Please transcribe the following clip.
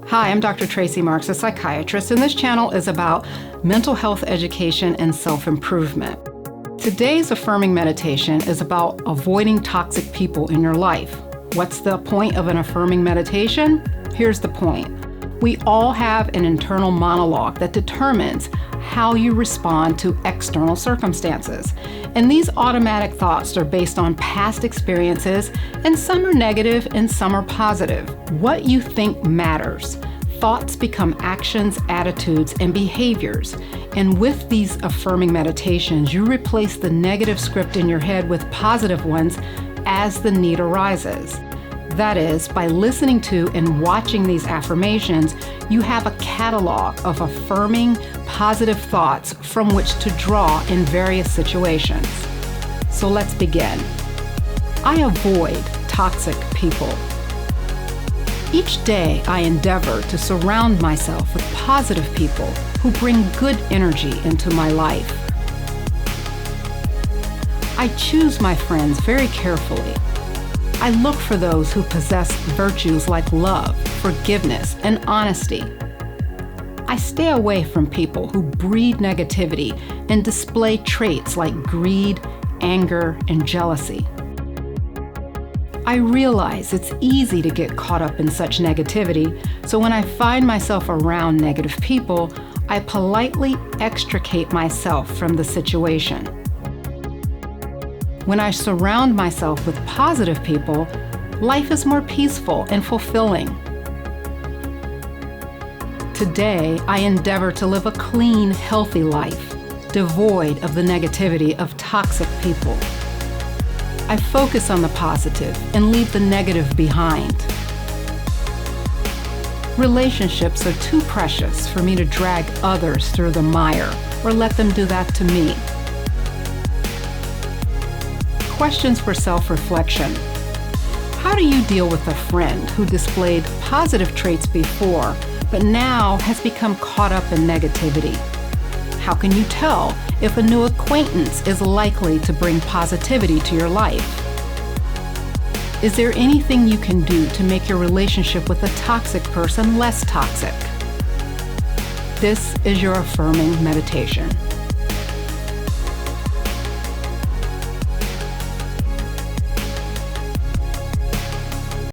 Hi, I'm Dr. Tracey Marks, a psychiatrist, and this channel is about mental health education and self-improvement. Today's affirming meditation is about avoiding toxic people in your life. What's the point of an affirming meditation? Here's the point. We all have an internal monologue that determines how you respond to external circumstances. And these automatic thoughts are based on past experiences, and some are negative and some are positive. What you think matters. Thoughts become actions, attitudes, and behaviors. And with these affirming meditations, you replace the negative script in your head with positive ones as the need arises. That is, by listening to and watching these affirmations, you have a catalog of affirming, positive thoughts from which to draw in various situations. So let's begin. I avoid toxic people. Each day, I endeavor to surround myself with positive people who bring good energy into my life. I choose my friends very carefully. I look for those who possess virtues like love, forgiveness, and honesty. I stay away from people who breed negativity and display traits like greed, anger, and jealousy. I realize it's easy to get caught up in such negativity, so when I find myself around negative people, I politely extricate myself from the situation. When I surround myself with positive people, life is more peaceful and fulfilling. Today, I endeavor to live a clean, healthy life, devoid of the negativity of toxic people. I focus on the positive and leave the negative behind. Relationships are too precious for me to drag others through the mire or let them do that to me. Questions for self-reflection. How do you deal with a friend who displayed positive traits before, but now has become caught up in negativity? How can you tell if a new acquaintance is likely to bring positivity to your life? Is there anything you can do to make your relationship with a toxic person less toxic? This is your affirming meditation.